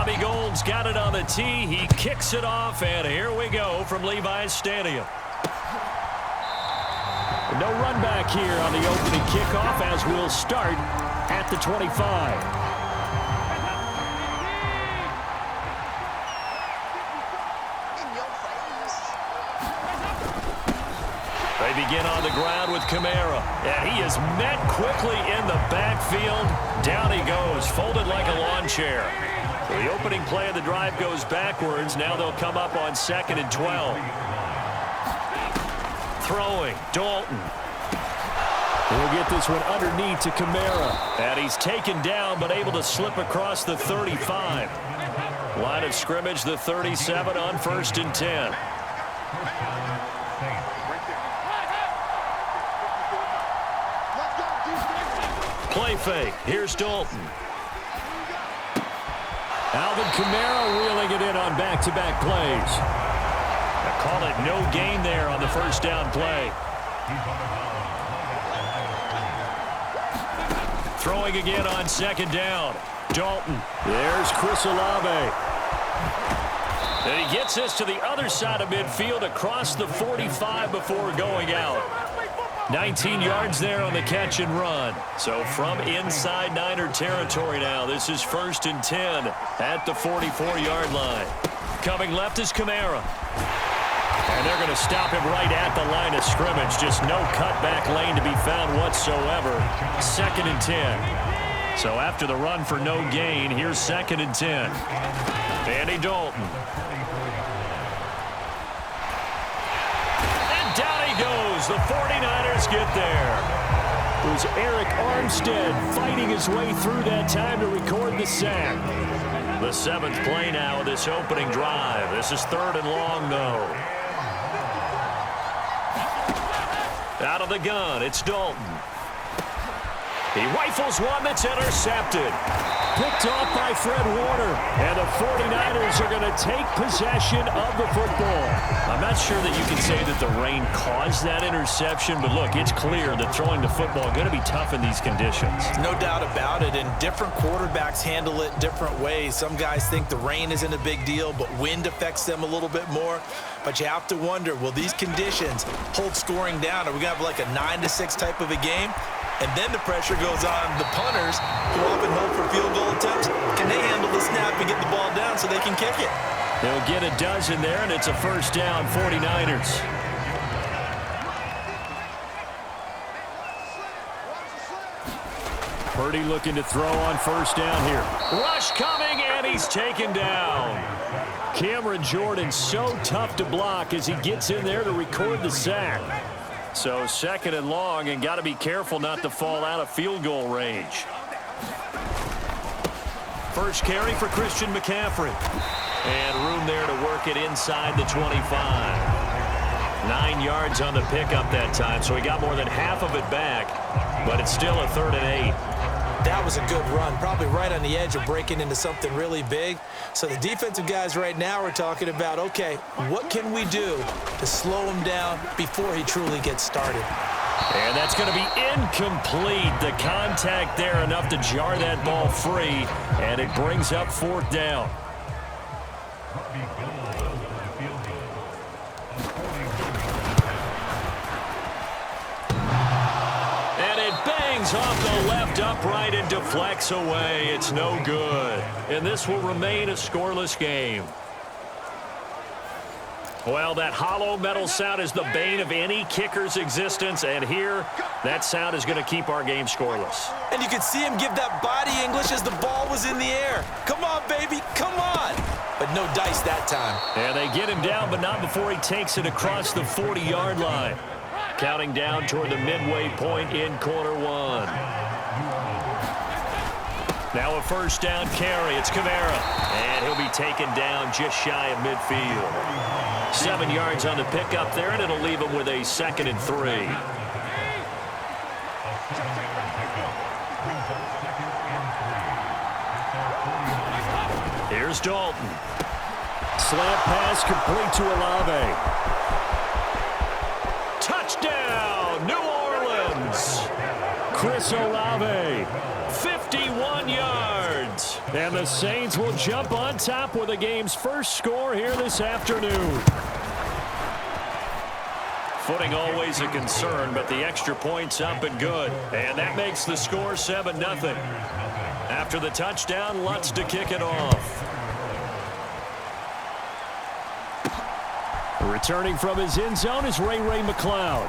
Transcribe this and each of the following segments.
Robbie Gould's got it on the tee. He kicks it off, and here we go from Levi's Stadium. No run back here on the opening kickoff as we'll start at the 25. They begin on the ground with Kamara, and he is met quickly in the backfield. Down he goes, folded like a lawn chair. The opening play of the drive goes backwards. Now they'll come up on 2nd and 12. Throwing, Dalton. He'll get this one underneath to Kamara. And he's taken down, but able to slip across the 35. Line of scrimmage, the 37 on 1st and 10. Play fake. Here's Dalton. Alvin Kamara reeling it in on back-to-back plays. I call it no gain there on the first down play. Throwing again on 2nd down. Dalton. There's Chris Olave. And he gets this to the other side of midfield across the 45 before going out. 19 yards there on the catch and run. So from inside Niner territory now, this is 1st and 10 at the 44-yard line. Coming left is Kamara. And they're going to stop him right at the line of scrimmage. Just no cutback lane to be found whatsoever. 2nd and 10. So after the run for no gain, here's 2nd and 10. Andy Dalton. Goes. The 49ers get there. It was Eric Armstead fighting his way through that time to record the sack. The 7th play now of this opening drive. This is 3rd and long, though. Out of the gun, it's Dalton. He rifles one that's intercepted. Picked off by Fred Warner. And the 49ers are going to take possession of the football. I'm not sure that you can say that the rain caused that interception, but look, it's clear that throwing the football is going to be tough in these conditions. No doubt about it, and different quarterbacks handle it different ways. Some guys think the rain isn't a big deal, but wind affects them a little bit more. But you have to wonder, will these conditions hold scoring down? Are we going to have like a 9-6 type of a game? And then the pressure goes on the punters, who often hold for field goal attempts. Can they handle the snap and get the ball down so they can kick it? They'll get a dozen there, and it's a 1st down, 49ers. Purdy looking to throw on 1st down here. Rush coming, and he's taken down. Cameron Jordan so tough to block as he gets in there to record the sack. So 2nd and long, and got to be careful not to fall out of field goal range. First carry for Christian McCaffrey. And room there to work it inside the 25. 9 yards on the pickup that time, so he got more than half of it back, but it's still a 3rd and 8. That was a good run, probably right on the edge of breaking into something really big. So the defensive guys right now are talking about, okay, what can we do to slow him down before he truly gets started? And that's going to be incomplete. The contact there enough to jar that ball free, and it brings up 4th down. Off the left upright and deflects away. It's no good. And this will remain a scoreless game. Well, that hollow metal sound is the bane of any kicker's existence. And here, that sound is going to keep our game scoreless. And you can see him give that body English as the ball was in the air. Come on, baby. Come on. But no dice that time. And they get him down, but not before he takes it across the 40-yard line. Counting down toward the midway point in quarter 1. Now a 1st down carry. It's Kamara. And he'll be taken down just shy of midfield. 7 yards on the pickup there, and it'll leave him with a 2nd and 3. Here's Dalton. Slant pass complete to Olave. Touchdown, New Orleans. Chris Olave, 51 yards. And the Saints will jump on top with the game's first score here this afternoon. Footing always a concern, but the extra point's up and good. And that makes the score 7-0. After the touchdown, Lutz to kick it off. Returning from his end zone is Ray McLeod.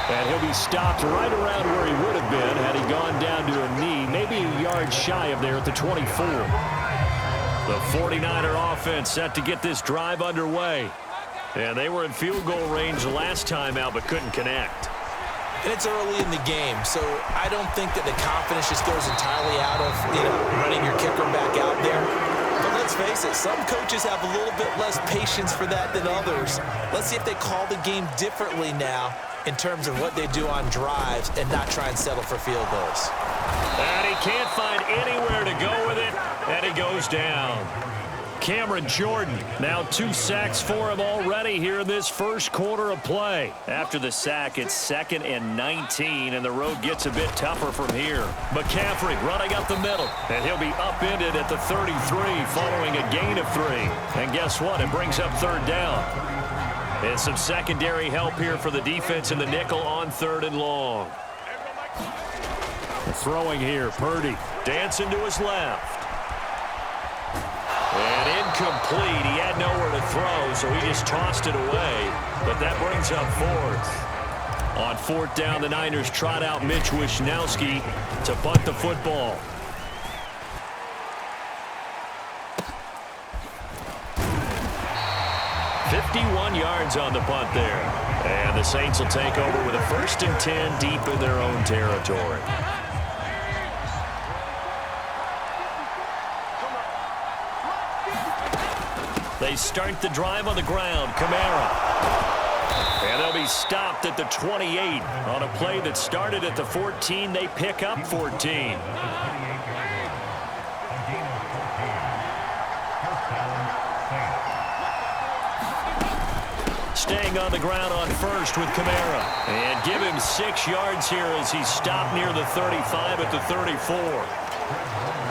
And he'll be stopped right around where he would have been had he gone down to a knee, maybe a yard shy of there at the 24. The 49er offense set to get this drive underway. And they were in field goal range last time out but couldn't connect. And it's early in the game, so I don't think that the confidence just goes entirely out of, running your kicker back out there. But let's face it, some coaches have a little bit less patience for that than others. Let's see if they call the game differently now in terms of what they do on drives and not try and settle for field goals. And he can't find anywhere to go with it, and he goes down. Cameron Jordan, now 2 sacks for him already here in this first quarter of play. After the sack, it's 2nd and 19, and the road gets a bit tougher from here. McCaffrey running up the middle, and he'll be upended at the 33 following a gain of 3. And guess what? It brings up 3rd down. And some secondary help here for the defense in the nickel on 3rd and long. Throwing here, Purdy dancing to his left. And incomplete. He had nowhere to throw, so he just tossed it away. But that brings up 4th. On 4th down, the Niners trot out Mitch Wishnowski to punt the football. "51 yards on the punt there. And the Saints will take over with a 1st and 10 deep in their own territory. They start the drive on the ground. Kamara. And they'll be stopped at the 28. On a play that started at the 14, they pick up 14. Staying on the ground on 1st with Kamara. And give him 6 yards here as he's stopped near the 35 at the 34.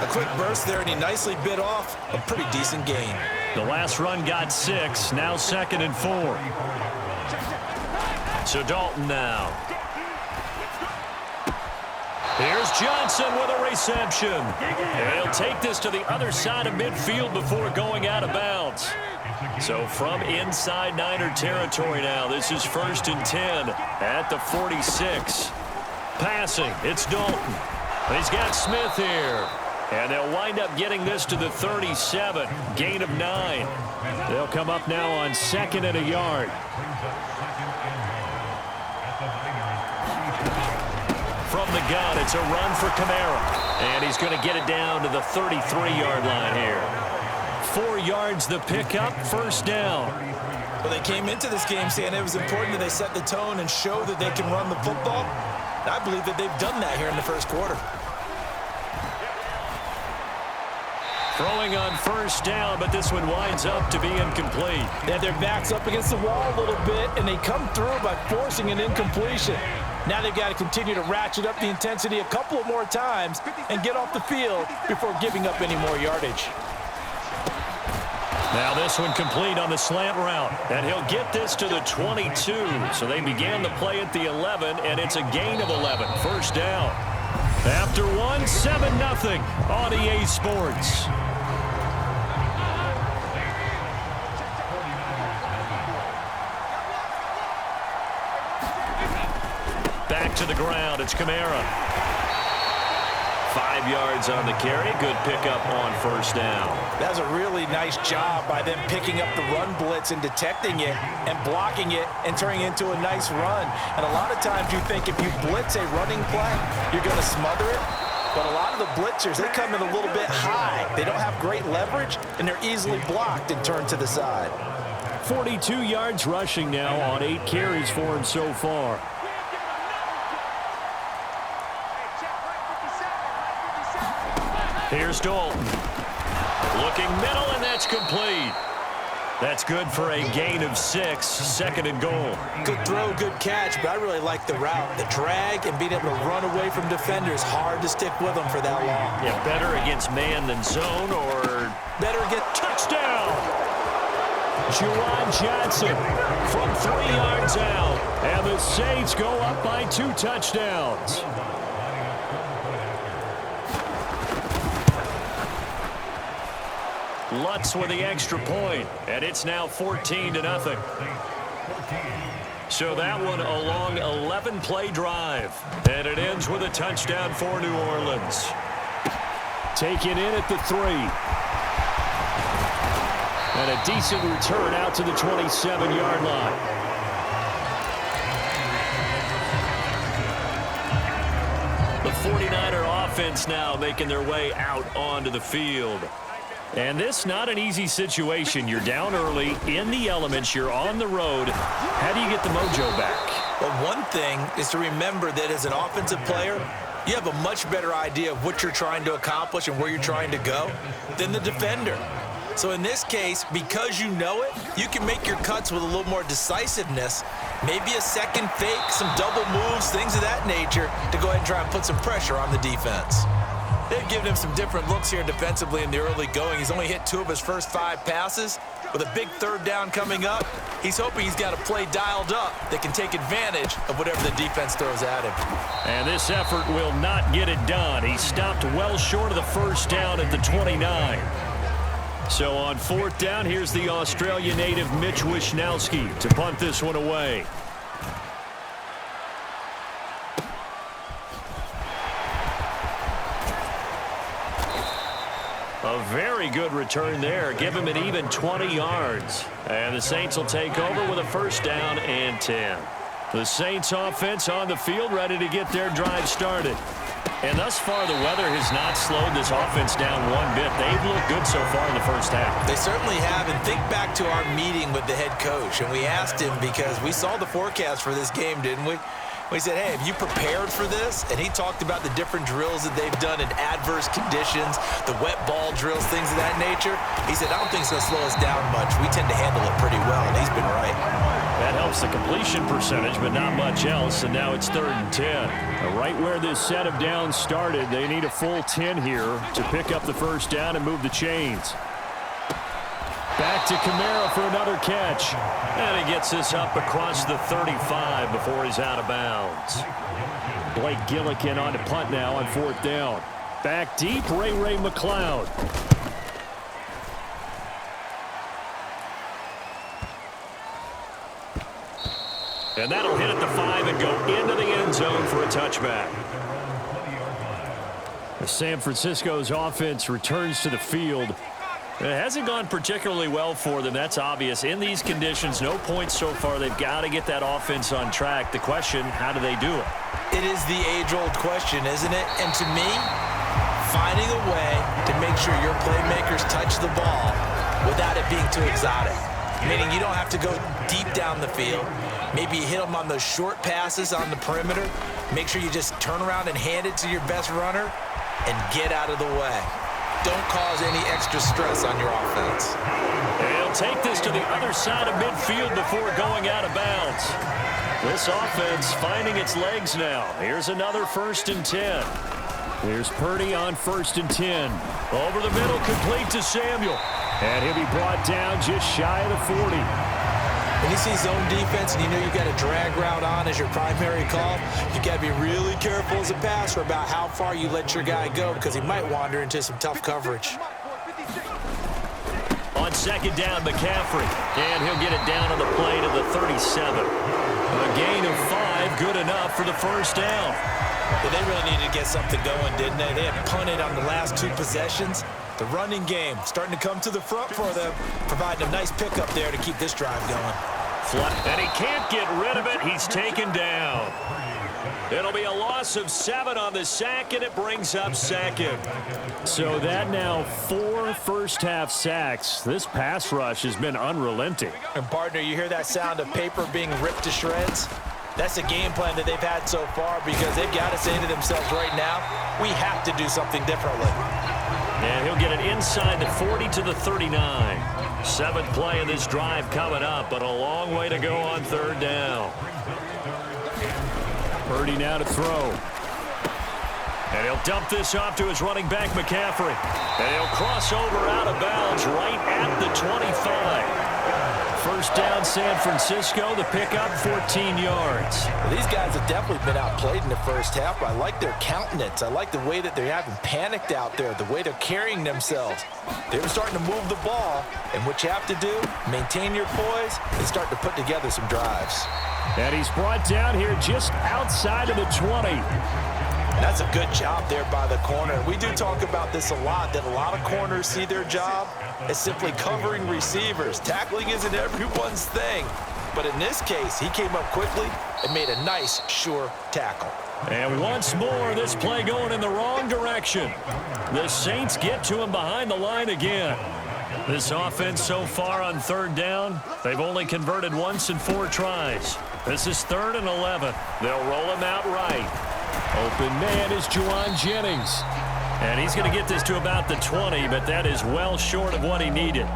A quick burst there, and he nicely bit off a pretty decent gain. The last run got 6, now 2nd and 4. So Dalton now. Here's Johnson with a reception. And he'll take this to the other side of midfield before going out of bounds. So from inside Niner territory now, this is 1st and 10 at the 46. Passing, it's Dalton. He's got Smith here. And they'll wind up getting this to the 37. Gain of 9. They'll come up now on 2nd and a yard. From the gun, it's a run for Kamara. And he's going to get it down to the 33-yard line here. 4 yards the pickup, 1st down. Well, they came into this game saying it was important that they set the tone and show that they can run the football. And I believe that they've done that here in the first quarter. Throwing on 1st down, but this one winds up to be incomplete. They had their backs up against the wall a little bit, and they come through by forcing an incompletion. Now they've got to continue to ratchet up the intensity a couple of more times and get off the field before giving up any more yardage. Now this one complete on the slant route, and he'll get this to the 22. So they began the play at the 11, and it's a gain of 11. 1st down. After one, 7-0 on EA Sports. Back to the ground, it's Kamara. 5 yards on the carry, good pickup on 1st down. That's a really nice job by them picking up the run blitz and detecting it and blocking it and turning it into a nice run. And a lot of times you think if you blitz a running play, you're going to smother it. But a lot of the blitzers, they come in a little bit high. They don't have great leverage, and they're easily blocked and turned to the side. 42 yards rushing now on 8 carries for him so far. Here's Dalton. Looking middle, and that's complete. That's good for a gain of 6, 2nd and goal. Good throw, good catch, but I really like the route. The drag and being able to run away from defenders, hard to stick with them for that long. Yeah, better against man than zone, or better get touchdown. Juwan Johnson from 3 yards out, and the Saints go up by 2 touchdowns. Lutz with the extra point, and it's now 14-0. So that one a long 11-play drive, and it ends with a touchdown for New Orleans. Taken in at the 3. And a decent return out to the 27-yard line. The 49er offense now making their way out onto the field. And this not an easy situation. You're down early, in the elements, you're on the road. How do you get the mojo back? Well, one thing is to remember that as an offensive player, you have a much better idea of what you're trying to accomplish and where you're trying to go than the defender. So in this case, because you know it, you can make your cuts with a little more decisiveness, maybe a second fake, some double moves, things of that nature, to go ahead and try and put some pressure on the defense. They've given him some different looks here defensively in the early going. He's only hit 2 of his first 5 passes. With a big 3rd down coming up, he's hoping he's got a play dialed up that can take advantage of whatever the defense throws at him. And this effort will not get it done. He stopped well short of the 1st down at the 29. So on 4th down, here's the Australia native Mitch Wishnowsky to punt this one away. A very good return there. Give him an even 20 yards. And the Saints will take over with a 1st down and 10. The Saints offense on the field, ready to get their drive started. And thus far, the weather has not slowed this offense down one bit. They've looked good so far in the 1st half. They certainly have. And think back to our meeting with the head coach. And we asked him, because we saw the forecast for this game, didn't we? We said, hey, have you prepared for this? And he talked about the different drills that they've done in adverse conditions, the wet ball drills, things of that nature. He said, I don't think it's going to slow us down much. We tend to handle it pretty well, and he's been right. That helps the completion percentage, but not much else, and now it's 3rd and 10. Right where this set of downs started, they need a full 10 here to pick up the 1st down and move the chains. Back to Kamara for another catch. And he gets this up across the 35 before he's out of bounds. Blake Gillikin on to punt now on 4th down. Back deep, Ray McLeod. And that'll hit at the 5 and go into the end zone for a touchback. San Francisco's offense returns to the field. It hasn't gone particularly well for them. That's obvious. In these conditions, no points so far. They've got to get that offense on track. The question, how do they do it? It is the age-old question, isn't it? And to me, finding a way to make sure your playmakers touch the ball without it being too exotic. Meaning you don't have to go deep down the field. Maybe you hit them on those short passes on the perimeter. Make sure you just turn around and hand it to your best runner and get out of the way. Don't cause any extra stress on your offense. They'll take this to the other side of midfield before going out of bounds. This offense finding its legs now. Here's another 1st and 10. Here's Purdy on 1st and 10. Over the middle, complete to Samuel. And he'll be brought down just shy of the 40. When you see zone defense and you know you've got a drag route on as your primary call, you've got to be really careful as a passer about how far you let your guy go, because he might wander into some tough coverage. On 2nd down, McCaffrey. And he'll get it down on the play to the 37. A gain of 5, good enough for the 1st down. Well, they really needed to get something going, didn't they? They had punted on the last 2 possessions. The running game starting to come to the front for them, providing a nice pickup there to keep this drive going. And he can't get rid of it. He's taken down. It'll be a loss of 7 on the sack, and it brings up 2nd. So that now 4 first-half sacks. This pass rush has been unrelenting. And, partner, you hear that sound of paper being ripped to shreds? That's a game plan that they've had so far, because they've got to say to themselves right now, we have to do something differently. And he'll get it inside the 40 to the 39. Seventh play of this drive coming up, but a long way to go on third down. Purdy now to throw. And he'll dump this off to his running back, McCaffrey. And he'll cross over out of bounds right at the 25. First down, San Francisco. The pickup, 14 yards. Well, these guys have definitely been outplayed in the first half, but I like their countenance. I like the way that they haven't panicked out there, the way they're carrying themselves. They were starting to move the ball, and what you have to do, maintain your poise and start to put together some drives. And he's brought down here just outside of the 20. And that's a good job there by the corner. We do talk about this a lot, that a lot of corners see their job as simply covering receivers. Tackling isn't everyone's thing. But in this case, he came up quickly and made a nice, sure tackle. And once more, this play going in the wrong direction. The Saints get to him behind the line again. This offense so far on third down, they've only converted once in 4 tries. This is 3rd and 11. They'll roll him out right. Open man is Juwan Jennings. And he's going to get this to about the 20, but that is well short of what he needed.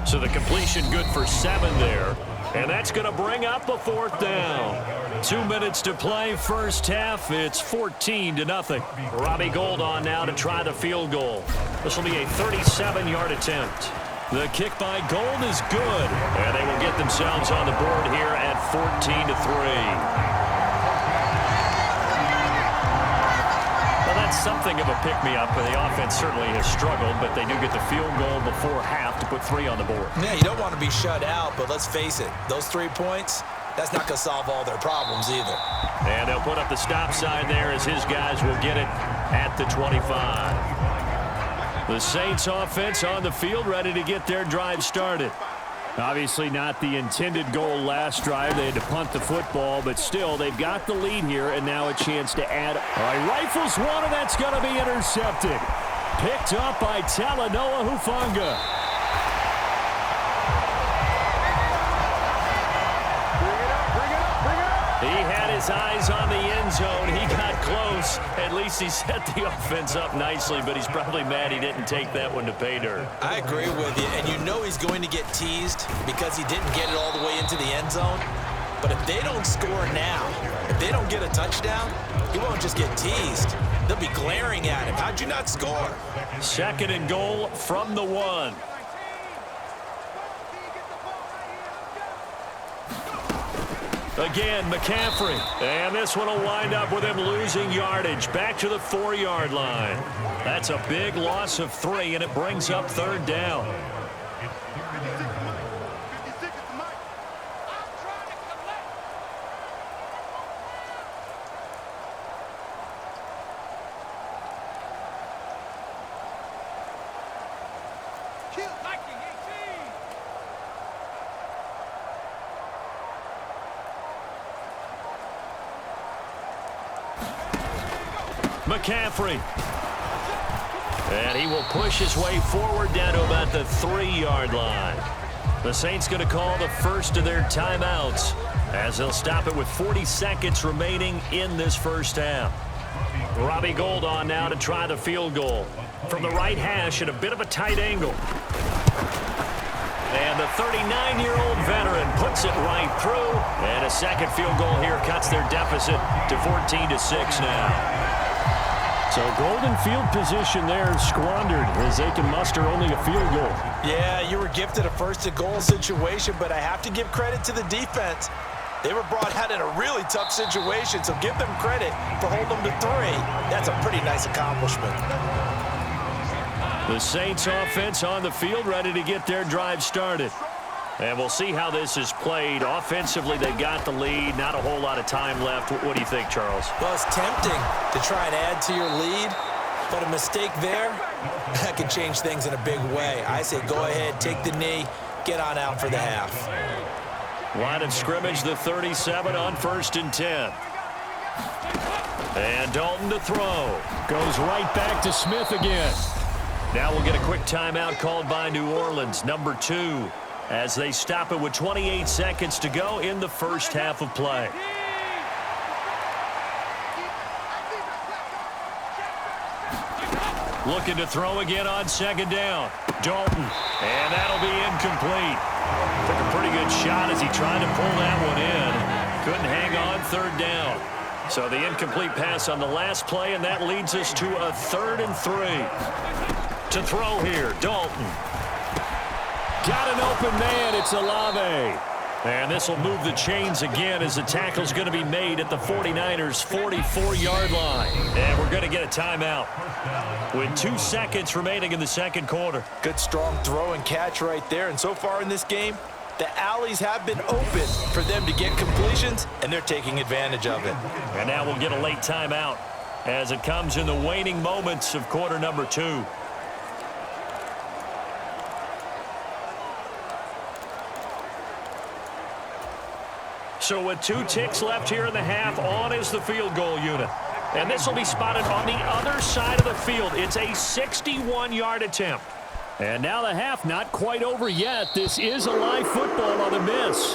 So the completion good for 7 there. And that's going to bring up a 4th down. 2 minutes to play, first half. It's 14-0. Robbie Gould on now to try the field goal. This will be a 37-yard attempt. The kick by Gould is good. And they will get themselves on the board here at 14-3. Something of a pick-me-up, but the offense certainly has struggled, but they do get the field goal before half to put 3 on the board. Yeah, you don't want to be shut out, but let's face it, those 3 points, that's not going to solve all their problems either. And they'll put up the stop sign there as his guys will get it at the 25. The Saints offense on the field ready to get their drive started. Obviously not the intended goal last drive. They had to punt the football, but still, they've got the lead here, and now a chance to add. All right, rifles one, and that's going to be intercepted. Picked up by Talanoa Hufanga. He had his eyes on the end zone. He got close. At least he set the offense up nicely, but he's probably mad he didn't take that one to pay dirt. I agree with you, and you know he's going to get teased because he didn't get it all the way into the end zone. But if they don't score now, if they don't get a touchdown, he won't just get teased. They'll be glaring at him. How'd you not score? 2nd and goal from the 1. Again, McCaffrey. And this one will wind up with him losing yardage. Back to the 4-yard line. That's a big loss of 3, and it brings up 3rd down. McCaffrey. And he will push his way forward down to about the 3-yard line. The Saints going to call the first of their timeouts as they'll stop it with 40 seconds remaining in this first half. Robbie Gould on now to try the field goal. From the right hash at a bit of a tight angle. And the 39-year-old veteran puts it right through. And a second field goal here cuts their deficit to 14-6 now. So golden field position there squandered as they can muster only a field goal. Yeah, you were gifted a first-to-goal situation, but I have to give credit to the defense. They were brought out in a really tough situation, so give them credit for holding them to 3. That's a pretty nice accomplishment. The Saints offense on the field ready to get their drive started. And we'll see how this is played. Offensively, they've got the lead. Not a whole lot of time left. What do you think, Charles? Well, it's tempting to try and add to your lead, but a mistake there, that could change things in a big way. I say go ahead, take the knee, get on out for the half. Line of scrimmage, the 37 on 1st and 10. And Dalton to throw. Goes right back to Smith again. Now we'll get a quick timeout called by New Orleans, number 2. As they stop it with 28 seconds to go in the first half of play. Looking to throw again on second down. Dalton. And that'll be incomplete. Took a pretty good shot as he tried to pull that one in. Couldn't hang on third down. So the incomplete pass on the last play, and that leads us to a 3rd and 3. To throw here, Dalton. Got an open man. It's Olave. And this will move the chains again as the tackle's going to be made at the 49ers' 44-yard line. And we're going to get a timeout with 2 seconds remaining in the second quarter. Good strong throw and catch right there. And so far in this game, the alleys have been open for them to get completions, and they're taking advantage of it. And now we'll get a late timeout as it comes in the waning moments of quarter number 2. So with 2 ticks left here in the half, on is the field goal unit. And this will be spotted on the other side of the field. It's a 61-yard attempt. And now the half not quite over yet. This is a live football on the miss.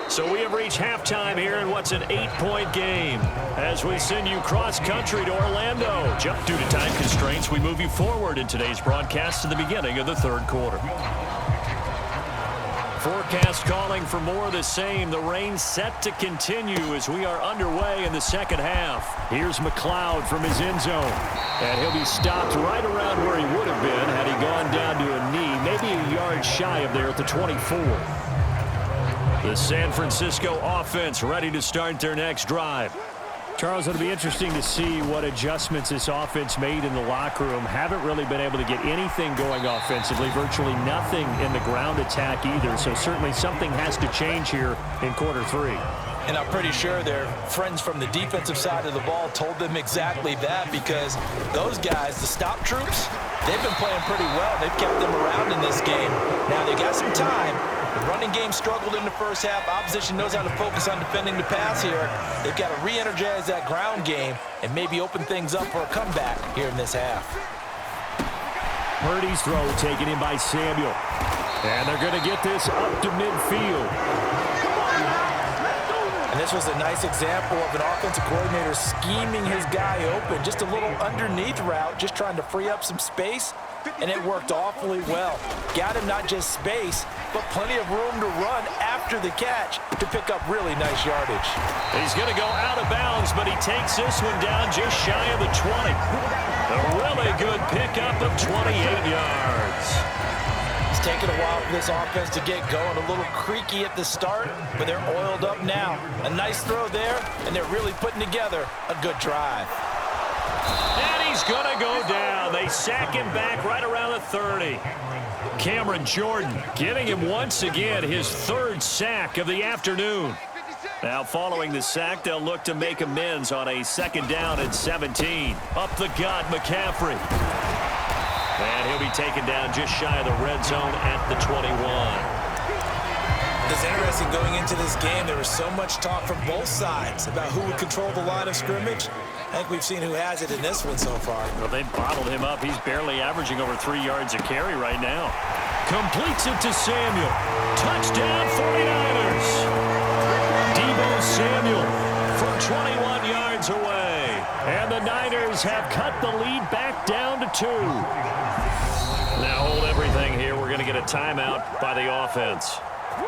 So we have reached halftime here in what's an 8-point game as we send you cross-country to Orlando. Due to time constraints, we move you forward in today's broadcast to the beginning of the third quarter. Forecast calling for more of the same. The rain set to continue as we are underway in the second half. Here's McLeod from his end zone. And he'll be stopped right around where he would have been had he gone down to a knee, maybe a yard shy of there at the 24. The San Francisco offense ready to start their next drive. Charles, it'll be interesting to see what adjustments this offense made in the locker room. Haven't really been able to get anything going offensively, virtually nothing in the ground attack either. So certainly something has to change here in quarter 3. And I'm pretty sure their friends from the defensive side of the ball told them exactly that, because those guys, the stop troops, they've been playing pretty well. They've kept them around in this game. Now, they got some time. The running game struggled in the first half. Opposition knows how to focus on defending the pass here. They've got to re-energize that ground game and maybe open things up for a comeback here in this half. Purdy's throw taken in by Samuel. And they're going to get this up to midfield. And this was a nice example of an offensive coordinator scheming his guy open. Just a little underneath route, just trying to free up some space, and it worked awfully well. Got him not just space, but plenty of room to run after the catch to pick up really nice yardage. He's going to go out of bounds, but he takes this one down just shy of the 20. A really good pickup of 28 yards. It's taken a while for this offense to get going. A little creaky at the start, but they're oiled up now. A nice throw there, and they're really putting together a good drive. And he's going to go down. They sack him back right around the 30. Cameron Jordan giving him once again his 3rd sack of the afternoon. Now following the sack, they'll look to make amends on a 2nd down and 17. Up the gut, McCaffrey. And he'll be taken down just shy of the red zone at the 21. It's interesting going into this game. There was so much talk from both sides about who would control the line of scrimmage. I think we've seen who has it in this one so far. Well, they bottled him up. He's barely averaging over 3 yards a carry right now. Completes it to Samuel. Touchdown 49ers. Deebo Samuel from 21 yards away. And the Niners have cut the lead back down to 2. Now hold everything here. We're going to get a timeout by the offense.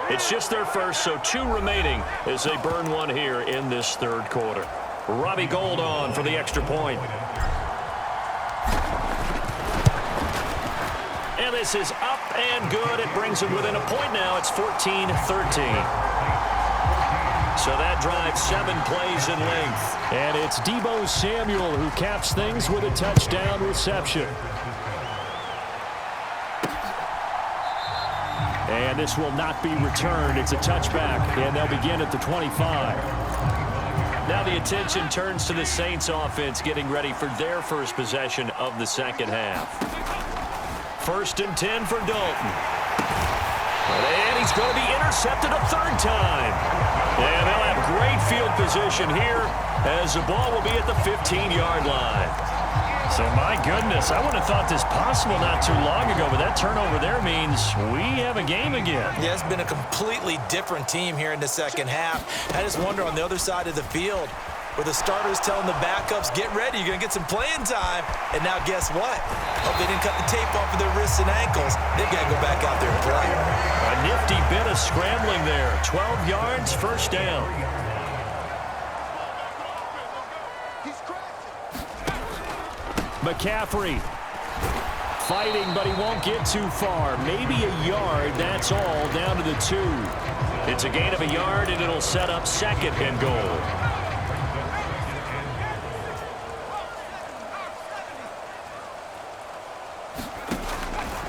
It's just their first, so 2 remaining as they burn one here in this third quarter. Robbie Gould on for the extra point. And this is up and good. It brings them within a point now. It's 14-13. So that drives 7 plays in length. And it's Deebo Samuel who caps things with a touchdown reception. And this will not be returned. It's a touchback, and they'll begin at the 25. Now the attention turns to the Saints offense getting ready for their first possession of the second half. 1st and 10 for Dalton. And he's going to be intercepted a 3rd time. And they'll have great field position here as the ball will be at the 15-yard line. So, my goodness, I would have thought this possible not too long ago, but that turnover there means we have a game again. Yeah, it's been a completely different team here in the second half. I just wonder on the other side of the field, where the starter's telling the backups, get ready, you're going to get some playing time. And now guess what? Hope they didn't cut the tape off of their wrists and ankles. They've got to go back out there and play. A nifty bit of scrambling there. 12 yards, first down. McCaffrey fighting, but he won't get too far. Maybe a yard, that's all, down to the 2. It's a gain of a yard, and it'll set up second and goal.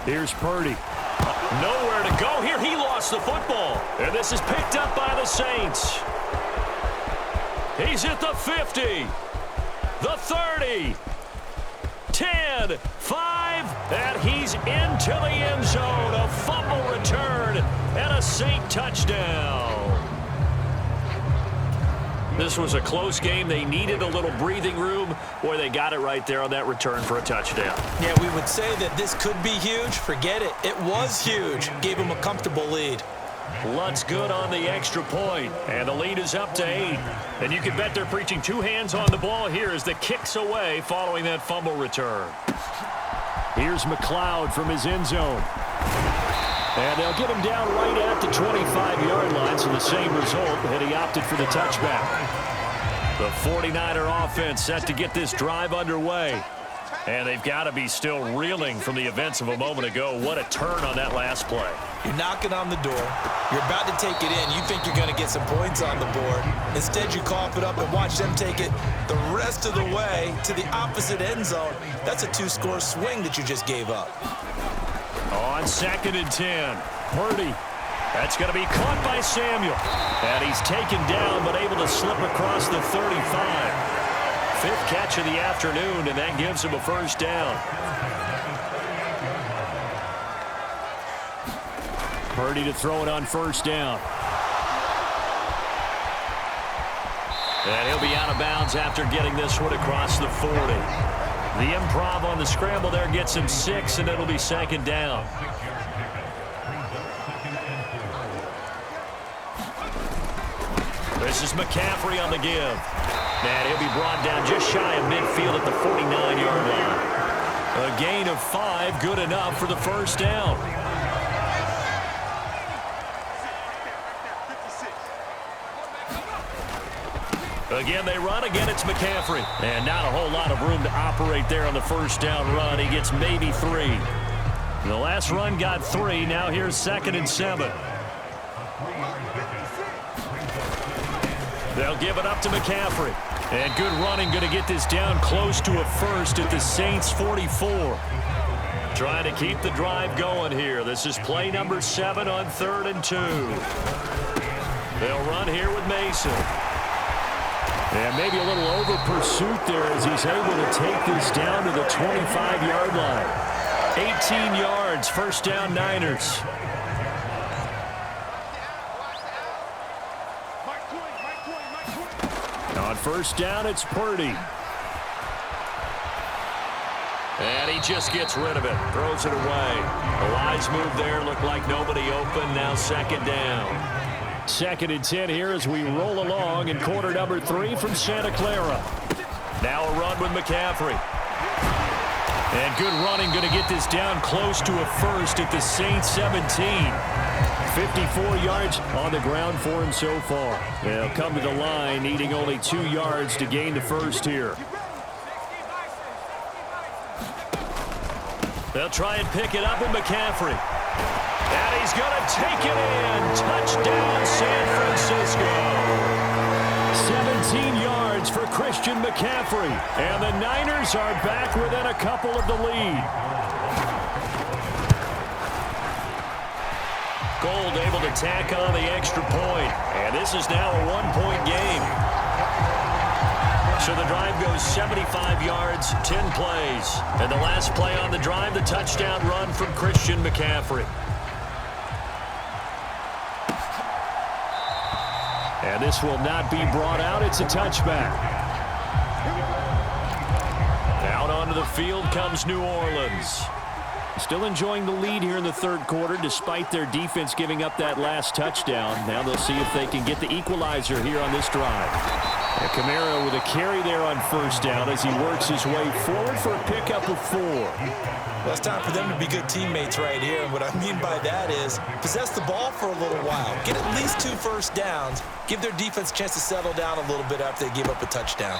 Here's Purdy. Nowhere to go here. He lost the football. And this is picked up by the Saints. He's at the 50. The 30. 10, 5, and he's into the end zone. A fumble return and a Saint touchdown. This was a close game. They needed a little breathing room. Boy, they got it right there on that return for a touchdown. Yeah, we would say that this could be huge. Forget it. It was huge. Gave him a comfortable lead. Lutz good on the extra point, and the lead is up to 8. And you can bet they're preaching 2 hands on the ball here as the kick's away following that fumble return. Here's McLeod from his end zone. And they'll get him down right at the 25-yard line, so the same result, and he opted for the touchback. The 49er offense set to get this drive underway. And they've got to be still reeling from the events of a moment ago. What a turn on that last play. You're knocking on the door. You're about to take it in. You think you're going to get some points on the board. Instead, you cough it up and watch them take it the rest of the way to the opposite end zone. That's a 2-score swing that you just gave up. On 2nd and 10, Purdy. That's going to be caught by Samuel. And he's taken down but able to slip across the 35. 5th catch of the afternoon, and that gives him a first down. Purdy to throw it on first down. And he'll be out of bounds after getting this one across the 40. The improv on the scramble there gets him 6, and it'll be 2nd down. This is McCaffrey on the give. And he'll be brought down just shy of midfield at the 49-yard line. A gain of 5, good enough for the first down. Again, they run. Again, it's McCaffrey. And not a whole lot of room to operate there on the first down run. He gets maybe 3. The last run got 3. Now here's 2nd and 7. They'll give it up to McCaffrey. And good running, going to get this down close to a first at the Saints 44. Trying to keep the drive going here. This is play number 7 on 3rd and 2. They'll run here with Mason. And maybe a little over pursuit there as he's able to take this down to the 25-yard line. 18 yards, first down Niners. On first down, it's Purdy. And he just gets rid of it. Throws it away. A wise move there. Looked like nobody open. Now 2nd down. 2nd and 10 here as we roll along in quarter number 3 from Santa Clara. Now a run with McCaffrey. And good running. Going to get this down close to a first at the Saints 17. 54 yards on the ground for him so far. They'll come to the line needing only 2 yards to gain the first here. They'll try and pick it up with McCaffrey. And he's going to take it in. Touchdown, San Francisco. 17 yards for Christian McCaffrey. And the Niners are back within a couple of the lead. Gold able to tack on the extra point. And this is now a 1-point game. So the drive goes 75 yards, 10 plays. And the last play on the drive, the touchdown run from Christian McCaffrey. And this will not be brought out. It's a touchback. Out onto the field comes New Orleans. Still enjoying the lead here in the 3rd quarter despite their defense giving up that last touchdown. Now they'll see if they can get the equalizer here on this drive. And Kamara with a carry there on first down as he works his way forward for a pickup of 4. Well, it's time for them to be good teammates right here. And what I mean by that is possess the ball for a little while. Get at least 2 first downs. Give their defense a chance to settle down a little bit after they give up a touchdown.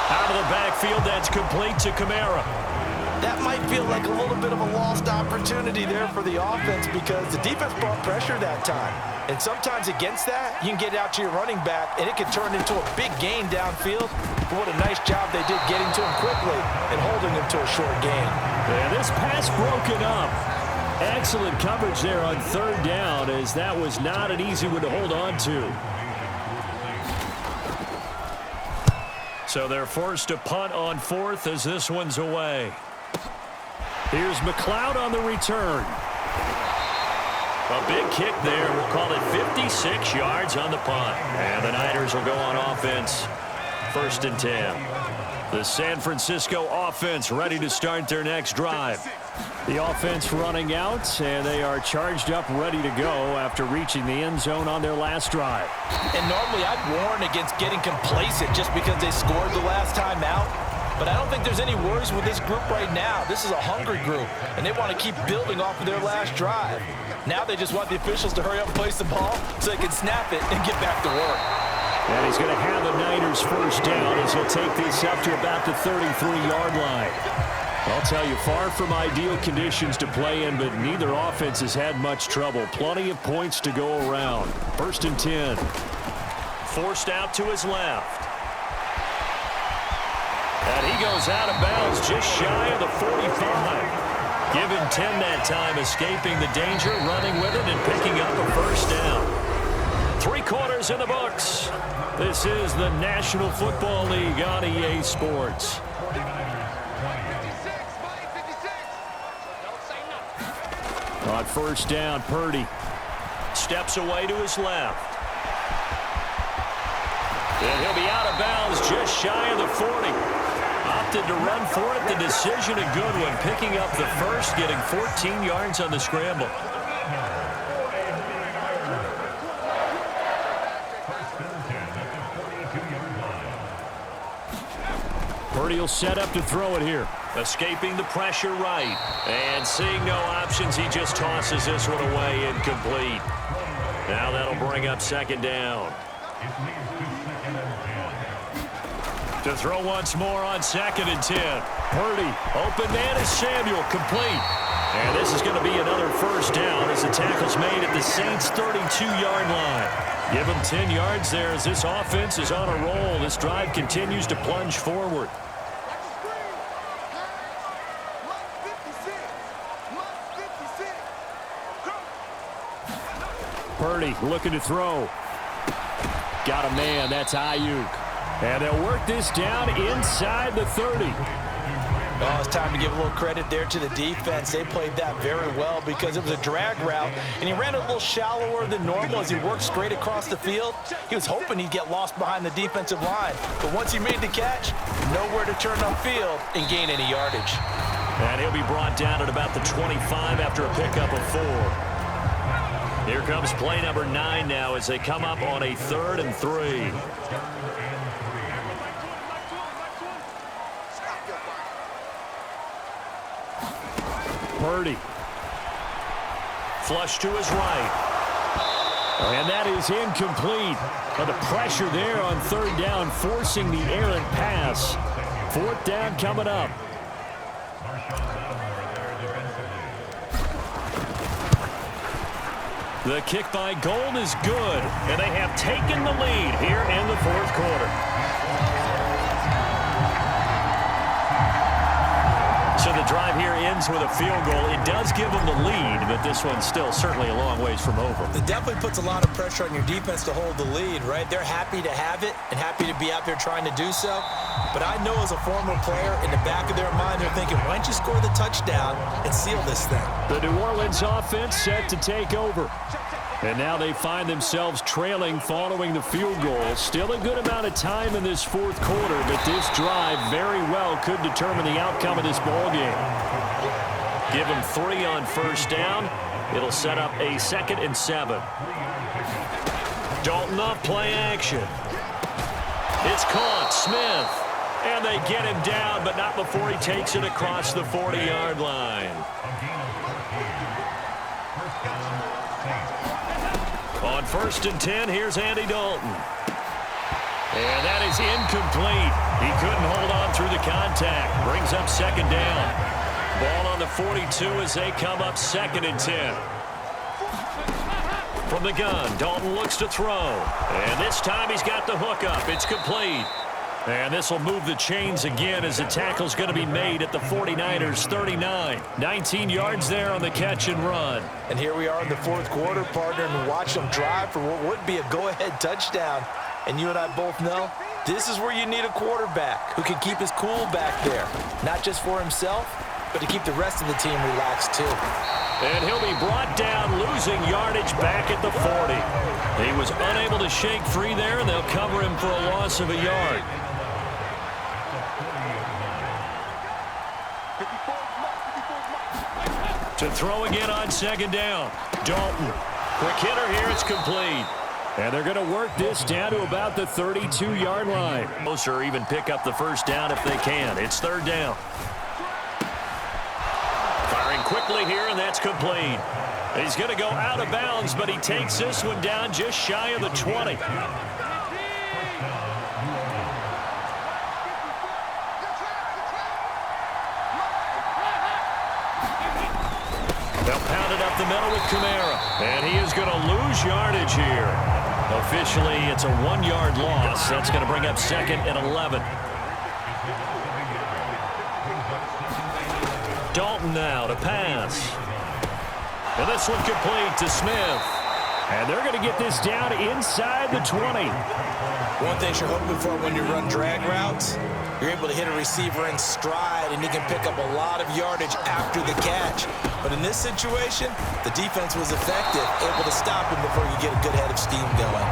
Out of the backfield, that's complete to Kamara. That might feel like a little bit of a lost opportunity there for the offense because the defense brought pressure that time. And sometimes against that, you can get out to your running back, and it can turn into a big gain downfield. But what a nice job they did getting to him quickly and holding him to a short gain. And this pass broken up. Excellent coverage there on third down, as that was not an easy one to hold on to. So they're forced to punt on 4th as this one's away. Here's McLeod on the return. A big kick there. We'll call it 56 yards on the punt. And the Niners will go on offense. 1st and 10. The San Francisco offense ready to start their next drive. The offense running out, and they are charged up, ready to go after reaching the end zone on their last drive. And normally I'd warn against getting complacent just because they scored the last time out. But I don't think there's any worries with this group right now. This is a hungry group, and they want to keep building off of their last drive. Now they just want the officials to hurry up and place the ball so they can snap it and get back to work. And he's going to have the Niners first down as he'll take this up to about the 33-yard line. I'll tell you, far from ideal conditions to play in, but neither offense has had much trouble. Plenty of points to go around. 1st and 10. Forced out to his left. And he goes out of bounds just shy of the 45. Give him 10 that time, escaping the danger, running with it, and picking up a first down. 3 quarters in the books. This is the National Football League on EA Sports. On first down, Purdy steps away to his left. And he'll be out of bounds just shy of the 40. Opted to run for it. The decision a good one. Picking up the first, getting 14 yards on the scramble. Purdy will set up to throw it here. Escaping the pressure right. And seeing no options, he just tosses this one away, incomplete. Now that'll bring up 2nd down. To throw once more on 2nd and 10. Purdy, open man is Samuel, complete. And this is going to be another first down as the tackle's made at the Saints' 32-yard line. Give them 10 yards there as this offense is on a roll. This drive continues to plunge forward. Purdy looking to throw. Got a man, that's Ayuk. And they'll work this down inside the 30. Oh, it's time to give a little credit there to the defense. They played that very well because it was a drag route, and he ran a little shallower than normal as he worked straight across the field. He was hoping he'd get lost behind the defensive line, but once he made the catch, nowhere to turn upfield and gain any yardage. And he'll be brought down at about the 25 after a pickup of 4. Here comes play number 9 now as they come up on a 3rd and 3. Purdy. Flush to his right. And that is incomplete. But the pressure there on 3rd down, forcing the errant pass. 4th down coming up. The kick by Gold is good, and they have taken the lead here in the 4th quarter. So the drive here ends with a field goal. It does give them the lead, but this one's still certainly a long ways from over. It definitely puts a lot of pressure on your defense to hold the lead, right? They're happy to have it and happy to be out there trying to do so. But I know as a former player, in the back of their mind, they're thinking, why don't you score the touchdown and seal this thing? The New Orleans offense set to take over. And now they find themselves trailing following the field goal. Still a good amount of time in this 4th quarter, but this drive very well could determine the outcome of this ballgame. Give them 3 on 1st down. It'll set up a 2nd and 7. Dalton off play action. It's caught. Smith. And they get him down, but not before he takes it across the 40-yard line. On 1st and 10, here's Andy Dalton. And that is incomplete. He couldn't hold on through the contact. Brings up 2nd down. Ball on the 42 as they come up 2nd and 10. From the gun, Dalton looks to throw. And this time he's got the hook up. It's complete. And this will move the chains again as the tackle's going to be made at the 49ers 39. 19 yards there on the catch and run. And here we are in the 4th quarter, partner, and watch them drive for what would be a go-ahead touchdown. And you and I both know this is where you need a quarterback who can keep his cool back there, not just for himself, but to keep the rest of the team relaxed too. And he'll be brought down, losing yardage back at the 40. He was unable to shake free there, and they'll cover him for a loss of a yard. To throw again on 2nd down. Dalton. Quick hitter here. It's complete. And they're going to work this down to about the 32-yard line. Or even pick up the 1st down if they can. It's 3rd down. Firing quickly here, and that's complete. He's going to go out of bounds, but he takes this one down just shy of the 20. They'll pound it up the middle with Kamara. And he is going to lose yardage here. Officially, it's a 1-yard loss. That's going to bring up 2nd and 11. Dalton now to pass. And this one complete to Smith. And they're going to get this down inside the 20. One thing you're hoping for when you run drag routes, you're able to hit a receiver in stride, and he can pick up a lot of yardage after the catch. But in this situation, the defense was effective, able to stop him before you get a good head of steam going.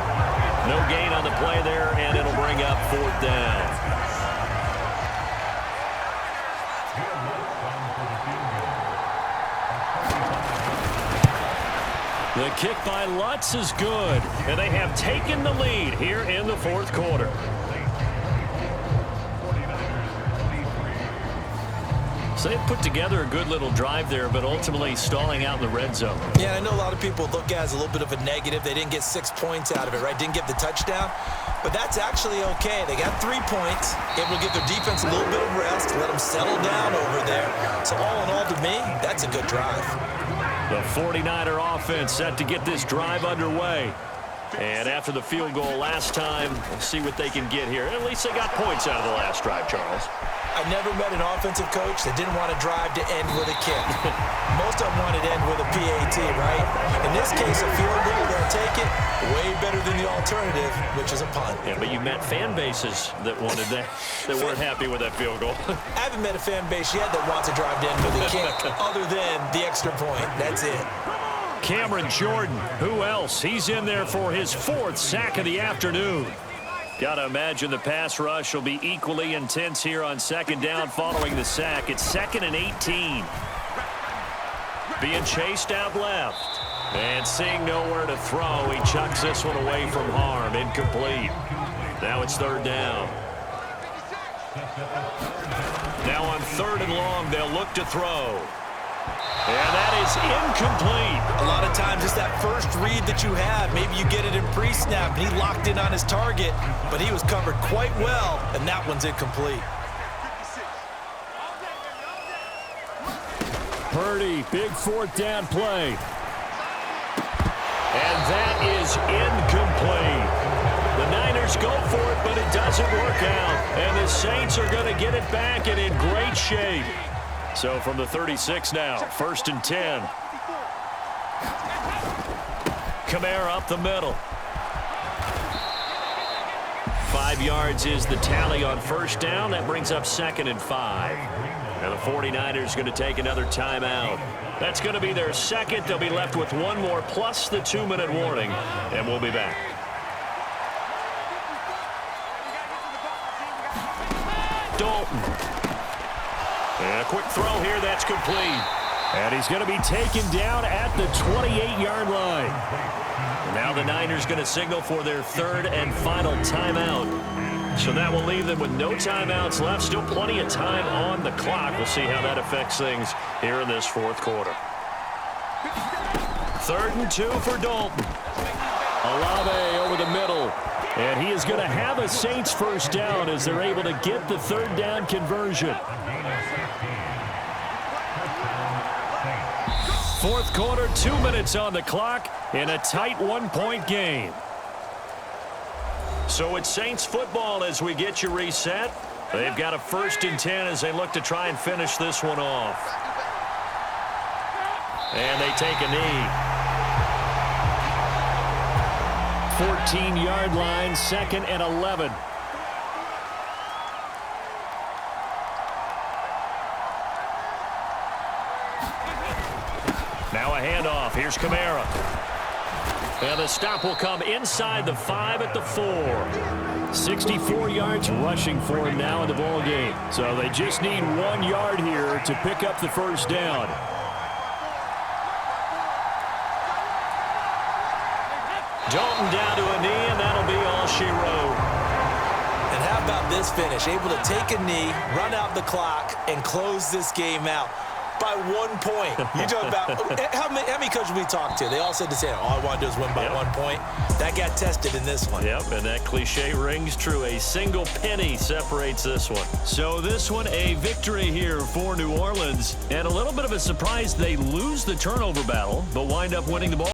No gain on the play there, and it'll bring up 4th down. The kick by Lutz is good, and they have taken the lead here in the 4th quarter. So they put together a good little drive there, but ultimately stalling out in the red zone. Yeah, I know a lot of people look at it as a little bit of a negative. They didn't get 6 points out of it, right? Didn't get the touchdown. But that's actually okay. They got 3 points. Able to give their defense a little bit of rest, let them settle down over there. So all in all, to me, that's a good drive. The 49er offense set to get this drive underway. And after the field goal last time, we'll see what they can get here. At least they got points out of the last drive, Charles. I never met an offensive coach that didn't want to drive to end with a kick. Most of them wanted to end with a PAT, right? In this case, a field goal, they'll take it. Way better than the alternative, which is a punt. Yeah, but you met fan bases that wanted that, that weren't happy with that field goal. I haven't met a fan base yet that wants to drive to end with a kick, other than the extra point. That's it. Cameron Jordan, who else? He's in there for his 4th sack of the afternoon. Got to imagine the pass rush will be equally intense here on 2nd down following the sack. It's 2nd and 18. Being chased out left. And seeing nowhere to throw, he chucks this one away from harm. Incomplete. Now it's 3rd down. Now on 3rd and long, they'll look to throw. And that is incomplete. A lot of times it's that first read that you have. Maybe you get it in pre-snap, and he locked in on his target, but he was covered quite well, and that one's incomplete. Purdy, big 4th down play. And that is incomplete. The Niners go for it, but it doesn't work out. And the Saints are going to get it back and in great shape. So from the 36 now, 1st and 10. Kamara up the middle. 5 yards is the tally on 1st down. That brings up 2nd and 5. And the 49ers going to take another timeout. That's going to be their 2nd. They'll be left with 1 more plus the 2-minute warning. And we'll be back. Dalton. And a quick throw here, that's complete. And he's going to be taken down at the 28-yard line. And now the Niners going to signal for their 3rd and final timeout. So that will leave them with no timeouts left. Still plenty of time on the clock. We'll see how that affects things here in this fourth quarter. 3rd and 2 for Dalton. Olave over the middle. And he is going to have a Saints first down as they're able to get the 3rd down conversion. 4th quarter, 2 minutes on the clock in a tight 1-point game. So it's Saints football as we get you reset. They've got a 1st and 10 as they look to try and finish this one off. And they take a knee. 14-yard line, 2nd and 11. Now a handoff. Here's Kamara. And the stop will come inside the 5 at the 4. 64 yards rushing for him now in the ball game. So they just need 1 yard here to pick up the first down. Dalton down to a knee, and that'll be all she wrote. And how about this finish? Able to take a knee, run out the clock, and close this game out by 1 point. You talk about how many coaches we talked to? They all said the same. All I want to do is win by 1 point. That got tested in this one. Yep, and that cliche rings true. A single penny separates this one. So this one, a victory here for New Orleans. And a little bit of a surprise, they lose the turnover battle, but wind up winning the ball.